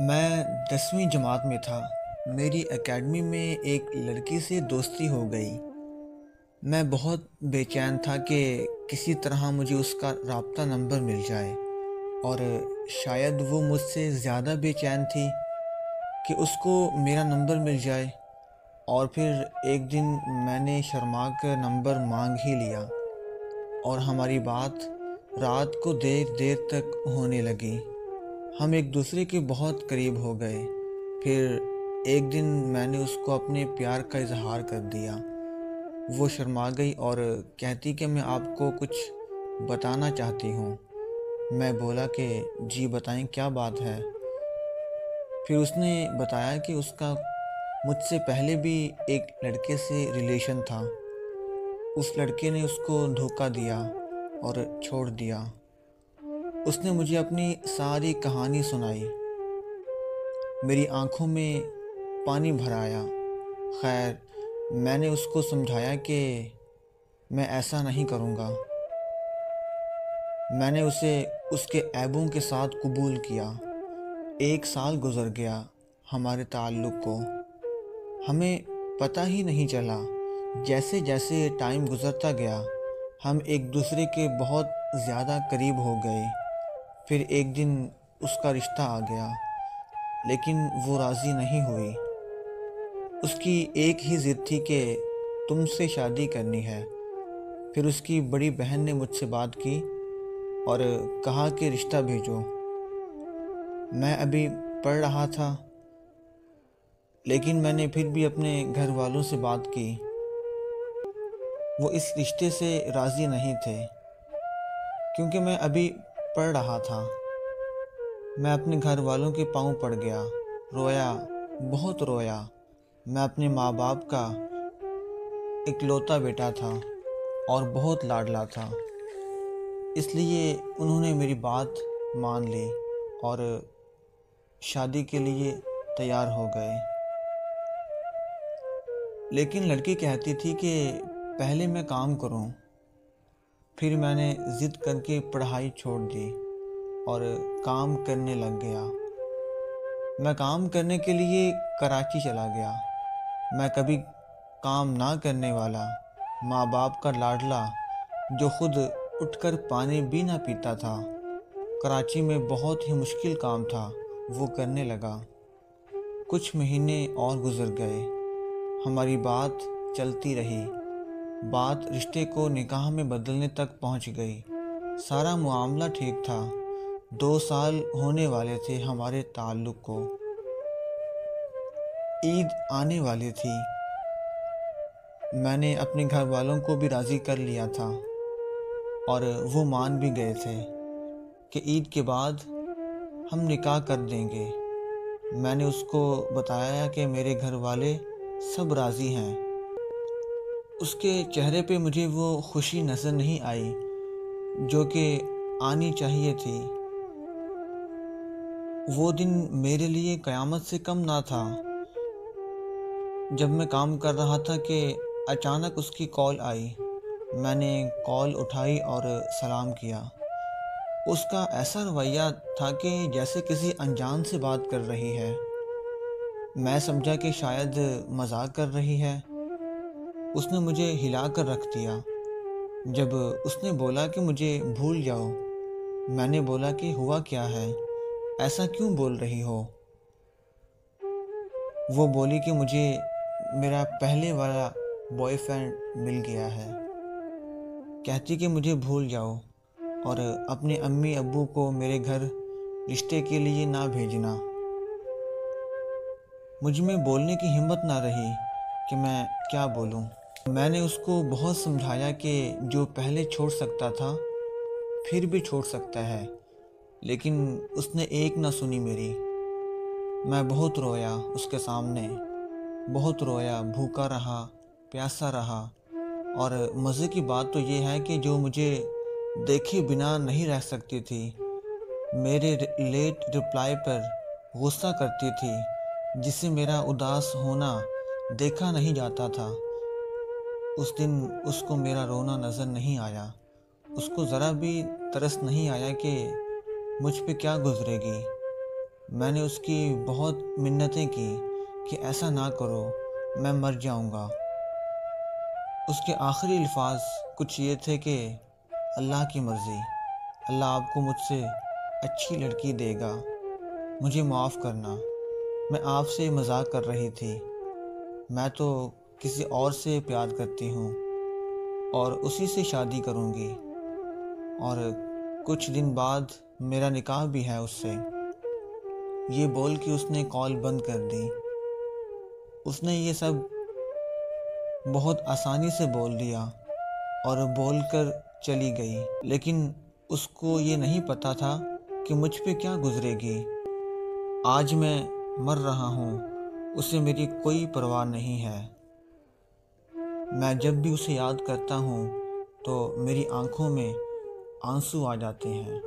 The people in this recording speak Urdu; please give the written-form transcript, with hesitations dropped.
میں 10ویں جماعت میں تھا۔ میری اکیڈمی میں ایک لڑکی سے دوستی ہو گئی۔ میں بہت بے چین تھا کہ کسی طرح مجھے اس کا رابطہ نمبر مل جائے، اور شاید وہ مجھ سے زیادہ بے چین تھی کہ اس کو میرا نمبر مل جائے۔ اور پھر ایک دن میں نے شرما کر نمبر مانگ ہی لیا، اور ہماری بات رات کو دیر دیر تک ہونے لگی۔ ہم ایک دوسرے کے بہت قریب ہو گئے۔ پھر ایک دن میں نے اس کو اپنے پیار کا اظہار کر دیا۔ وہ شرما گئی اور کہتی کہ میں آپ کو کچھ بتانا چاہتی ہوں۔ میں بولا کہ جی بتائیں، کیا بات ہے؟ پھر اس نے بتایا کہ اس کا مجھ سے پہلے بھی ایک لڑکے سے ریلیشن تھا۔ اس لڑکے نے اس کو دھوکہ دیا اور چھوڑ دیا۔ اس نے مجھے اپنی ساری کہانی سنائی۔ میری آنکھوں میں پانی بھر آیا۔ خیر، میں نے اس کو سمجھایا کہ میں ایسا نہیں کروں گا۔ میں نے اسے اس کے عیبوں کے ساتھ قبول کیا۔ 1 سال گزر گیا ہمارے تعلق کو۔ ہمیں پتہ ہی نہیں چلا۔ جیسے جیسے ٹائم گزرتا گیا، ہم ایک دوسرے کے بہت زیادہ قریب ہو گئے۔ پھر ایک دن اس کا رشتہ آ گیا، لیکن وہ راضی نہیں ہوئی۔ اس کی ایک ہی ضد تھی کہ تم سے شادی کرنی ہے۔ پھر اس کی بڑی بہن نے مجھ سے بات کی اور کہا کہ رشتہ بھیجو۔ میں ابھی پڑھ رہا تھا، لیکن میں نے پھر بھی اپنے گھر والوں سے بات کی۔ وہ اس رشتے سے راضی نہیں تھے، کیونکہ میں ابھی پڑھ رہا تھا۔ میں اپنے گھر والوں کے پاؤں پڑ گیا، رویا، بہت رویا۔ میں اپنے ماں باپ کا اکلوتا بیٹا تھا اور بہت لاڈلا تھا، اس لیے انہوں نے میری بات مان لی اور شادی کے لیے تیار ہو گئے۔ لیکن لڑکی کہتی تھی کہ پہلے میں کام کروں۔ پھر میں نے ضد کر کے پڑھائی چھوڑ دی اور کام کرنے لگ گیا۔ میں کام کرنے کے لیے کراچی چلا گیا۔ میں کبھی کام نہ کرنے والا، ماں باپ کا لاڈلا، جو خود اٹھ کر پانی بھی نہ پیتا تھا، کراچی میں بہت ہی مشکل کام تھا، وہ کرنے لگا۔ کچھ مہینے اور گزر گئے۔ ہماری بات چلتی رہی۔ بات رشتے کو نکاح میں بدلنے تک پہنچ گئی۔ سارا معاملہ ٹھیک تھا۔ 2 سال ہونے والے تھے ہمارے تعلق کو۔ عید آنے والی تھی۔ میں نے اپنے گھر والوں کو بھی راضی کر لیا تھا، اور وہ مان بھی گئے تھے کہ عید کے بعد ہم نکاح کر دیں گے۔ میں نے اس کو بتایا کہ میرے گھر والے سب راضی ہیں۔ اس کے چہرے پہ مجھے وہ خوشی نظر نہیں آئی جو کہ آنی چاہیے تھی۔ وہ دن میرے لیے قیامت سے کم نہ تھا۔ جب میں کام کر رہا تھا کہ اچانک اس کی کال آئی۔ میں نے کال اٹھائی اور سلام کیا۔ اس کا ایسا رویہ تھا کہ جیسے کسی انجان سے بات کر رہی ہے۔ میں سمجھا کہ شاید مذاق کر رہی ہے۔ اس نے مجھے ہلا کر رکھ دیا۔ جب اس نے بولا کہ مجھے بھول جاؤ، میں نے بولا کہ ہوا کیا ہے، ایسا کیوں بول رہی ہو؟ وہ بولی کہ مجھے میرا پہلے والا بوائے فرینڈ مل گیا ہے۔ کہتی کہ مجھے بھول جاؤ اور اپنے امی ابو کو میرے گھر رشتے کے لیے نہ بھیجنا۔ مجھ میں بولنے کی ہمت نہ رہی کہ میں کیا بولوں۔ میں نے اس کو بہت سمجھایا کہ جو پہلے چھوڑ سکتا تھا پھر بھی چھوڑ سکتا ہے، لیکن اس نے ایک نہ سنی میری۔ میں بہت رویا اس کے سامنے، بہت رویا، بھوکا رہا، پیاسا رہا۔ اور مزے کی بات تو یہ ہے کہ جو مجھے دیکھے بنا نہیں رہ سکتی تھی، میرے لیٹ رپلائی پر غصہ کرتی تھی، جس سے میرا اداس ہونا دیکھا نہیں جاتا تھا۔ اس دن اس کو میرا رونا نظر نہیں آیا۔ اس کو ذرا بھی ترس نہیں آیا کہ مجھ پہ کیا گزرے گی۔ میں نے اس کی بہت منتیں کی کہ ایسا نہ کرو، میں مر جاؤں گا۔ اس کے آخری الفاظ کچھ یہ تھے کہ اللہ کی مرضی، اللہ آپ کو مجھ سے اچھی لڑکی دے گا، مجھے معاف کرنا، میں آپ سے مذاق کر رہی تھی، میں تو کسی اور سے پیار کرتی ہوں اور اسی سے شادی کروں گی، اور کچھ دن بعد میرا نکاح بھی ہے اس سے۔ یہ بول کے اس نے کال بند کر دی۔ اس نے یہ سب بہت آسانی سے بول دیا اور بول کر چلی گئی، لیکن اس کو یہ نہیں پتا تھا کہ مجھ پہ کیا گزرے گی۔ آج میں مر رہا ہوں، اسے میری کوئی پرواہ نہیں ہے۔ میں جب بھی اسے یاد کرتا ہوں تو میری آنکھوں میں آنسو آ جاتے ہیں۔